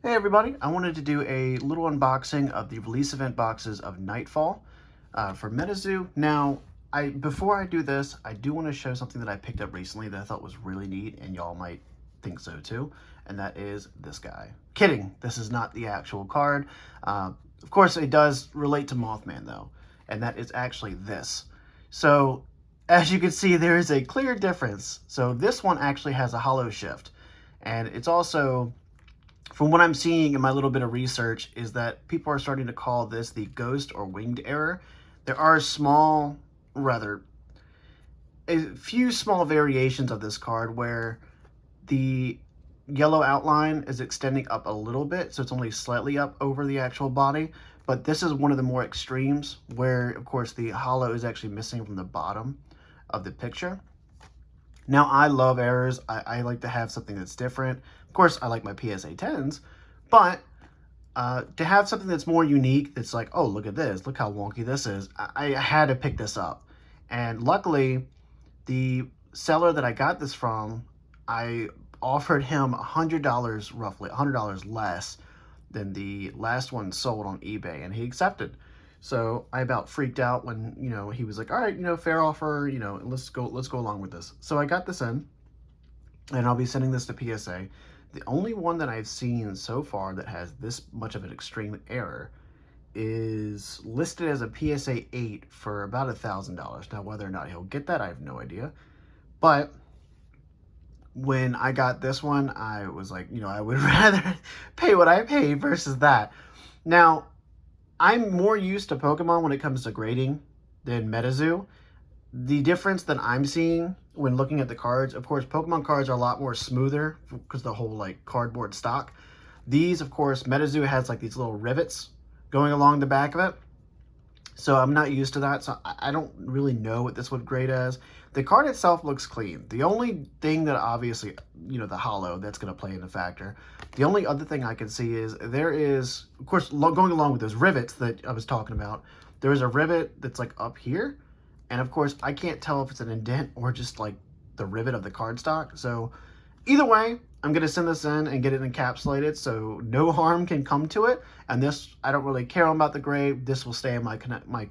Hey everybody, I wanted to do a little unboxing of the release event boxes of Nightfall for Metazoo. Now, before I do this, I do want to show something that I picked up recently that I thought was really neat, and y'all might think so too, and that is this guy. Kidding, this is not the actual card. Of course, it does relate to Mothman though, and that is actually this. So, as you can see, there is a clear difference. So this one actually has a hollow shift, and it's also, from what I'm seeing in my little bit of research, is that people are starting to call this the ghost or winged error. There are a few small variations of this card where the yellow outline is extending up a little bit, so it's only slightly up over the actual body. But this is one of the more extremes where, of course, the hollow is actually missing from the bottom of the picture. Now, I love errors. I like to have something that's different. Of course, I like my PSA 10s, but to have something that's more unique, that's like, oh, look at this. Look how wonky this is. I had to pick this up. And luckily, the seller that I got this from, I offered him $100, roughly $100 less than the last one sold on eBay, and he accepted. So I about freaked out when, he was like, all right, fair offer, let's go along with this. So I got this in, and I'll be sending this to PSA. The only one that I've seen so far that has this much of an extreme error is listed as a PSA 8 for about $1,000. Now, whether or not he'll get that, I have no idea. But when I got this one, I was like, I would rather pay what I paid versus that. Now, I'm more used to Pokemon when it comes to grading than Metazoo. The difference that I'm seeing when looking at the cards, of course, Pokemon cards are a lot more smoother because the whole cardboard stock. These, of course, Metazoo has these little rivets going along the back of it. So I'm not used to that, so I don't really know what this would grade as. The card itself looks clean. The only thing that obviously, the hollow, that's going to play in a factor. The only other thing I can see is there is, of course, going along with those rivets that I was talking about, there is a rivet that's up here. And of course, I can't tell if it's an indent or just the rivet of the cardstock. So either way, I'm going to send this in and get it encapsulated so no harm can come to it. And this, I don't really care about the grade. This will stay in my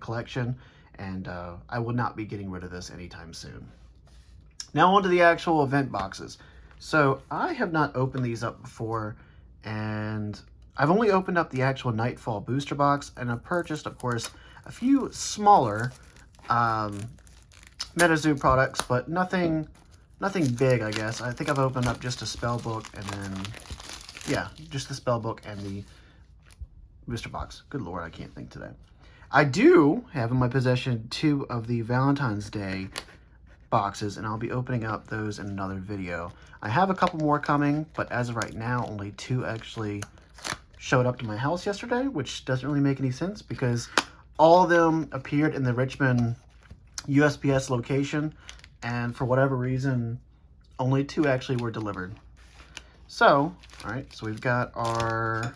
collection, and I will not be getting rid of this anytime soon. Now on to the actual event boxes. So I have not opened these up before, and I've only opened up the actual Nightfall booster box, and I've purchased, of course, a few smaller Metazoo products, but nothing big, I guess. I think I've opened up just a spell book, and then, yeah, just the spell book and the booster box. Good Lord, I can't think today. I do have in my possession 2 of the Valentine's Day boxes, and I'll be opening up those in another video. I have a couple more coming, but as of right now, only 2 actually showed up to my house yesterday, which doesn't really make any sense because all of them appeared in the Richmond USPS location, and for whatever reason, only 2 actually were delivered. So, all right, so we've got our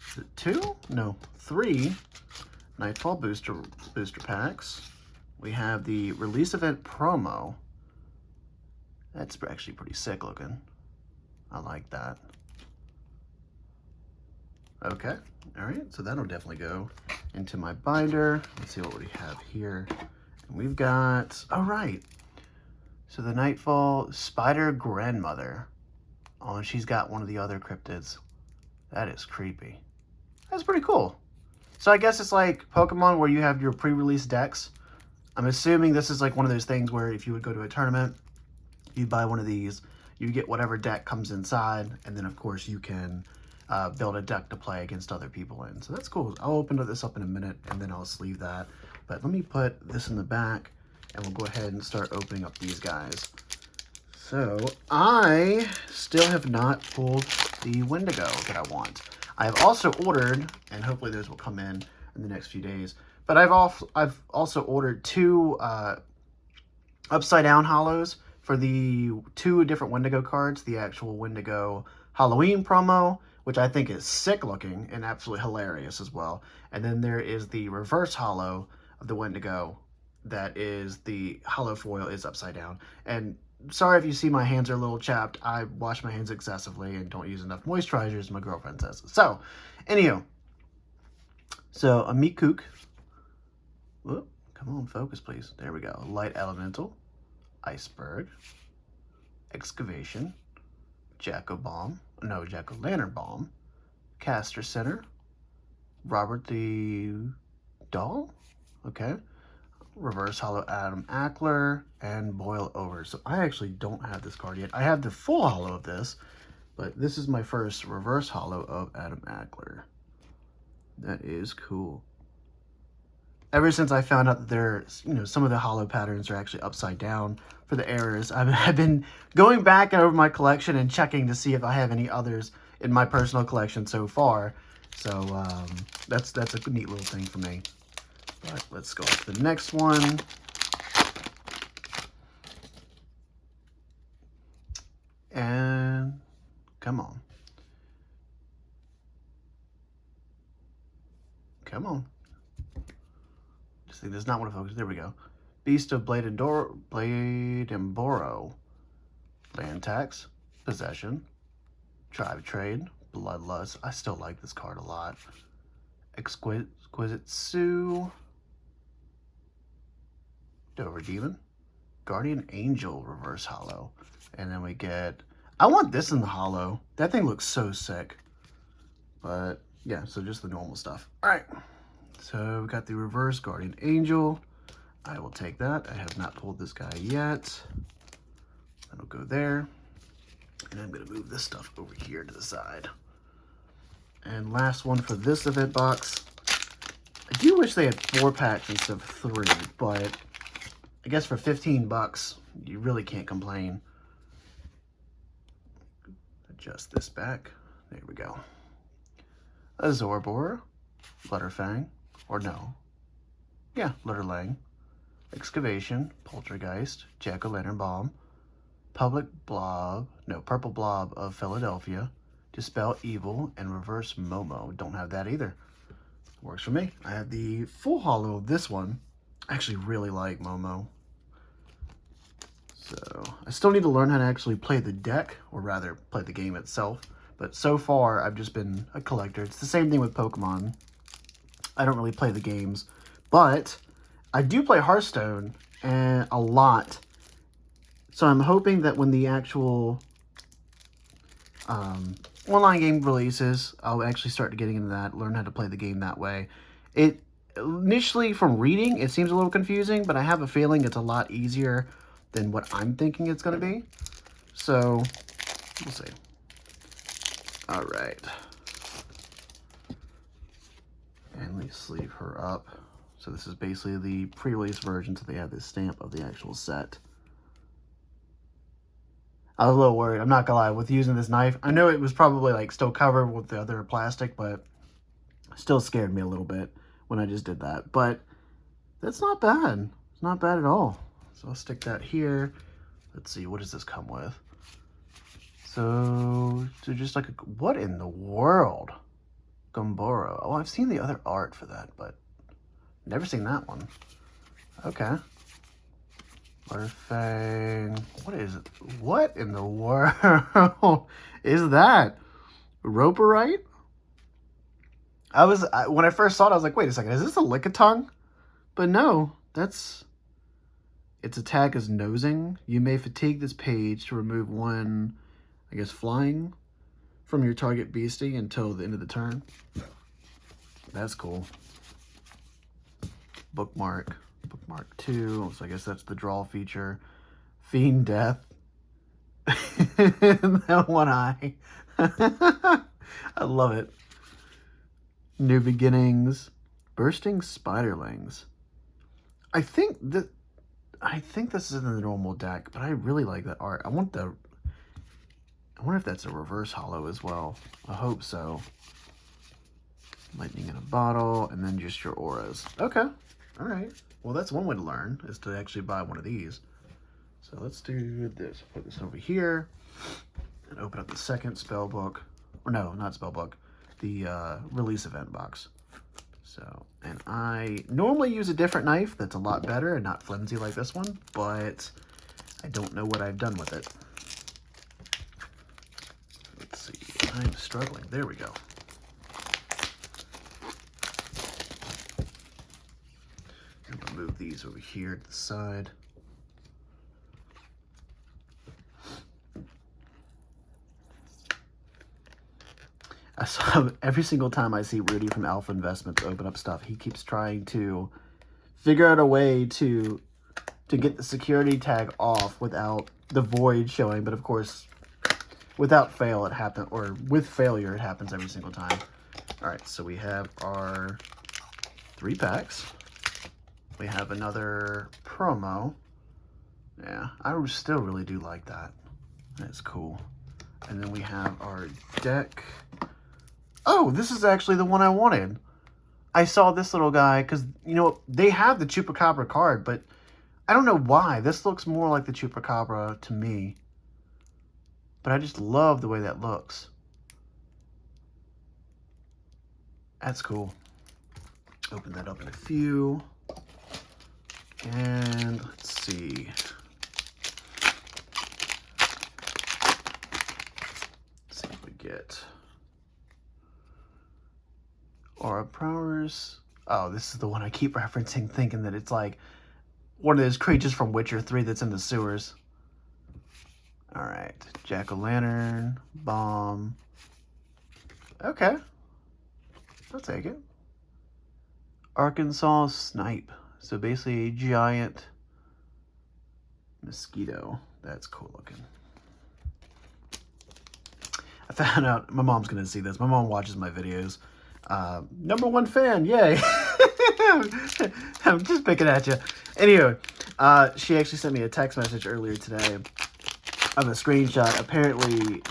3 Nightfall booster packs. We have the release event promo. That's actually pretty sick looking. I like that. Okay, all right, so that'll definitely go into my binder. Let's see what we have here. And we've got, all right, so the Nightfall Spider Grandmother. Oh, and she's got one of the other cryptids. That is creepy. That's pretty cool. So I guess it's like Pokemon where you have your pre-release decks. I'm assuming this is one of those things where if you would go to a tournament, you'd buy one of these, you get whatever deck comes inside, and then of course you can build a deck to play against other people in. So that's cool. I'll open this up in a minute, and then I'll sleeve that. But let me put this in the back, and we'll go ahead and start opening up these guys. So I still have not pulled the Wendigo that I want. I have also ordered, and hopefully those will come in the next few days, but I've also ordered 2 upside down hollows for the 2 different Wendigo cards. The actual Wendigo Halloween promo, which I think is sick looking and absolutely hilarious as well. And then there is the reverse hollow of the Wendigo that is the hollow foil is upside down. And sorry if you see my hands are a little chapped. I wash my hands excessively and don't use enough moisturizer, as my girlfriend says. So, anywho. So, a Mikuk. Whoop, come on, focus, please. There we go. Light Elemental. Iceberg. Excavation. Jack-o'-lantern bomb. Caster Center. Robert the Doll. Okay. Reverse Hollow Adam Ackler, and Boil Over. So I actually don't have this card yet. I have the full hollow of this, but this is my first reverse hollow of Adam Ackler. That is cool. Ever since I found out that there's, some of the hollow patterns are actually upside down for the errors, I've been going back over my collection and checking to see if I have any others in my personal collection so far. So that's a neat little thing for me. But let's go to the next one. And come on. Come on. This thing does not want to focus. There we go. Beast of Blade and Boro. Land Tax. Possession. Tribe Trade. Bloodlust. I still like this card a lot. Exquisite Sue. Dover Demon. Guardian Angel reverse hollow. And then we get... I want this in the hollow. That thing looks so sick. But, yeah, so just the normal stuff. Alright. So, we got the reverse Guardian Angel. I will take that. I have not pulled this guy yet. That'll go there. And I'm going to move this stuff over here to the side. And last one for this event box. I do wish they had 4 packs instead of 3, but... I guess for 15 bucks, you really can't complain. Adjust this back. There we go. A Zorbor, Lutterfang, or no. Yeah, Lutterlang. Excavation, Poltergeist, Jack-o'-lantern bomb, Purple Blob of Philadelphia, Dispel Evil, and Reverse Momo. Don't have that either. Works for me. I have the full hollow of this one. I actually really like Momo. So, I still need to learn how to actually play the deck, or rather, play the game itself. But so far, I've just been a collector. It's the same thing with Pokemon. I don't really play the games. But, I do play Hearthstone and a lot. So, I'm hoping that when the actual online game releases, I'll actually start getting into that, learn how to play the game that way. Initially, from reading, it seems a little confusing, but I have a feeling it's a lot easier than what I'm thinking it's going to be. So, we'll see. All right. And let's sleeve her up. So this is basically the pre-release version, so they have this stamp of the actual set. I was a little worried, I'm not gonna lie, with using this knife. I know it was probably like still covered with the other plastic, but still scared me a little bit when I just did that. But that's not bad. It's not bad at all. So I'll stick that here. Let's see, what does this come with? So just like, what in the world? Gumboro. Oh, I've seen the other art for that, but never seen that one. Okay. Butterfang. What is it? What in the world is that? Roperite? When I first saw it, I was like, wait a second, is this a Lickitung? But no, its attack is nosing. You may fatigue this page to remove one, I guess, flying from your target beastie until the end of the turn. That's cool. Bookmark 2, so I guess that's the draw feature. Fiend Death. That one eye. I love it. New Beginnings. Bursting Spiderlings. I think this is in the normal deck, but I really like that art. I wonder if that's a reverse hollow as well. I hope so. Lightning in a bottle, and then just your auras. Okay. All right. Well, that's one way to learn, is to actually buy one of these. So let's do this. Put this over here, and open up the second spell book. Or no, not spell book. The release event box. So, and I normally use a different knife that's a lot better and not flimsy like this one, but I don't know what I've done with it. Let's see. I'm struggling. There we go. I'm going to move these over here to the side. I saw every single time I see Rudy from Alpha Investments open up stuff, he keeps trying to figure out a way to get the security tag off without the void showing. But of course, without fail, it happens, or with failure, it happens every single time. All right, so we have our 3 packs. We have another promo. Yeah, I still really do like that. That's cool. And then we have our deck. Oh, this is actually the one I wanted. I saw this little guy because, you know, they have the Chupacabra card, but I don't know why. This looks more like the Chupacabra to me. But I just love the way that looks. That's cool. Open that up in a few. And let's see. Let's see what we get. Aura Powers. Oh, this is the one I keep referencing, thinking that it's like one of those creatures from Witcher 3 that's in the sewers. Alright. Jack-o'-lantern. Bomb. Okay. I'll take it. Arkansas Snipe. So basically a giant mosquito. That's cool looking. I found out, my mom's going to see this. My mom watches my videos. #1 fan, yay. I'm just picking at you. Anyway, she actually sent me a text message earlier today of a screenshot. Apparently,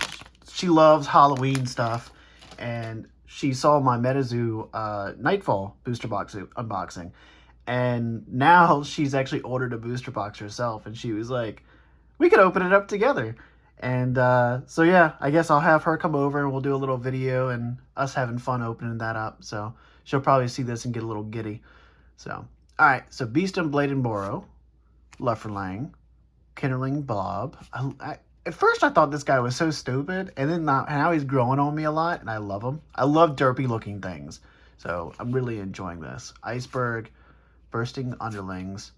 she loves Halloween stuff, and she saw my Metazoo Nightfall booster box unboxing, and now she's actually ordered a booster box herself, and she was like, we could open it up together. And so yeah, I guess I'll have her come over and we'll do a little video and us having fun opening that up. So she'll probably see this and get a little giddy. So, all right. So Beast and Blade and Borrow, Lufferlang, Kinderling Bob. At first I thought this guy was so stupid, and then now he's growing on me a lot, and I love him. I love derpy looking things. So I'm really enjoying this. Iceberg, Bursting Underlings,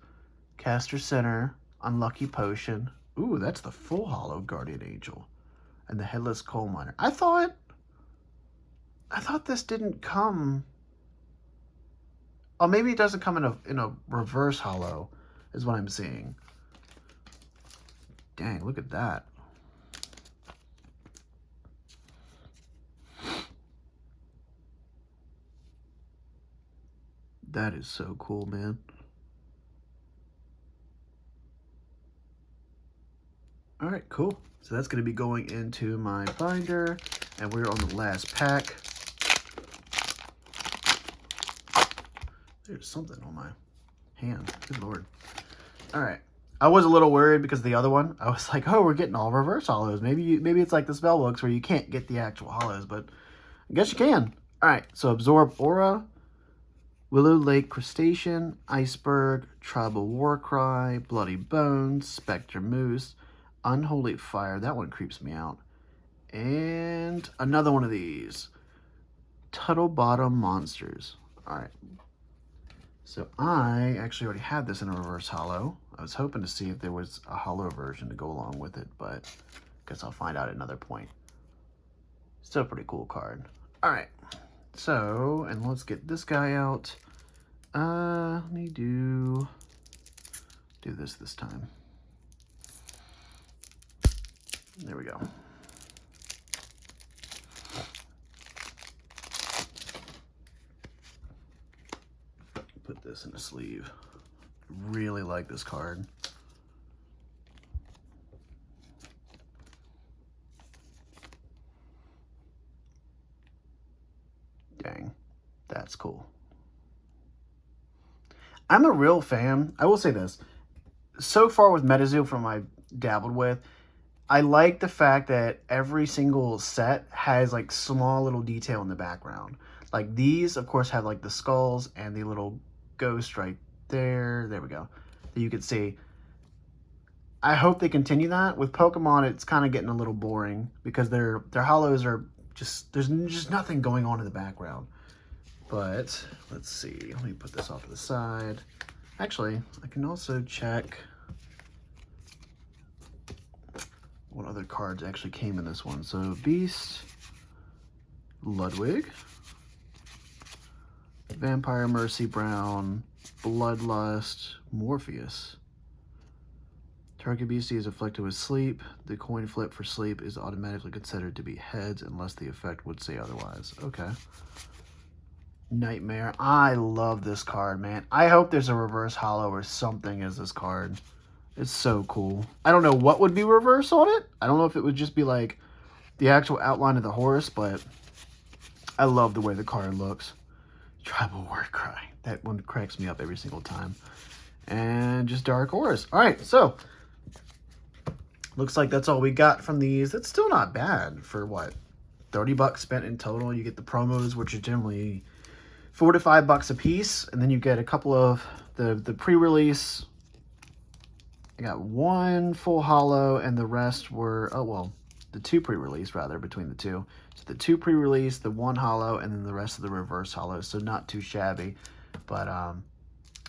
Caster Center, Unlucky Potion. Ooh, that's the full holo Guardian Angel. And the Headless Coal Miner. I thought this didn't come. Oh, maybe it doesn't come in a reverse holo, is what I'm seeing. Dang, look at that. That is so cool, man. All right, cool. So that's going to be going into my binder, and we're on the last pack. There's something on my hand. Good Lord. All right. I was a little worried because the other one, I was like, oh, we're getting all reverse hollows. Maybe it's like the spell books where you can't get the actual hollows, but I guess you can. All right. So Absorb Aura, Willow Lake Crustacean, Iceberg, Tribal Warcry, Bloody Bones, Spectre Moose, Unholy Fire. That one creeps me out. And another one of these. Tuttle Bottom Monsters. All right. So I actually already had this in a reverse holo. I was hoping to see if there was a holo version to go along with it, but I guess I'll find out at another point. Still a pretty cool card. All right. So, and let's get this guy out. Let me do this time. There we go. Put this in a sleeve. Really like this card. Dang, that's cool. I'm a real fan. I will say this. So far with Metazoo, from I dabbled with, I like the fact that every single set has like small little detail in the background. Like these, of course, have like the skulls and the little ghost right there. There we go. That you can see. I hope they continue that. With Pokemon, it's kind of getting a little boring because their hollows are just, there's just nothing going on in the background. But let's see, let me put this off to the side. Actually, I can also check what other cards actually came in this one. So Beast, Ludwig, Vampire Mercy Brown, Bloodlust, Morpheus. Target beastie is afflicted with sleep. The coin flip for sleep is automatically considered to be heads unless the effect would say otherwise. Okay. Nightmare. I love this card, man. I hope there's a reverse holo or something as this card. It's so cool. I don't know what would be reverse on it. I don't know if it would just be like the actual outline of the horse, but I love the way the card looks. Tribal War Cry. That one cracks me up every single time. And just Dark Auras. All right, so looks like that's all we got from these. That's still not bad for what? $30 spent in total. You get the promos, which are generally $4 to $5 a piece, and then you get a couple of the pre-release. I got one full holo, and the rest were, oh well, the two pre-release rather, between the two. So the two pre-release, the one holo, and then the rest of the reverse holo. So not too shabby, but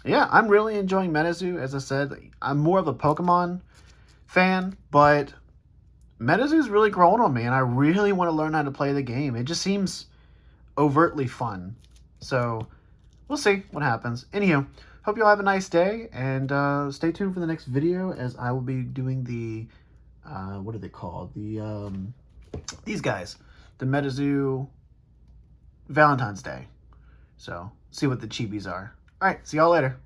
yeah, I'm really enjoying Metazoo. As I said, I'm more of a Pokemon fan, but Metazoo's really growing on me, and I really want to learn how to play the game. It just seems overtly fun. So we'll see what happens. Anywho, hope you all have a nice day, and stay tuned for the next video as I will be doing the, what are they called? The, these guys, the Metazoo Valentine's Day. So see what the chibis are. All right, see y'all later.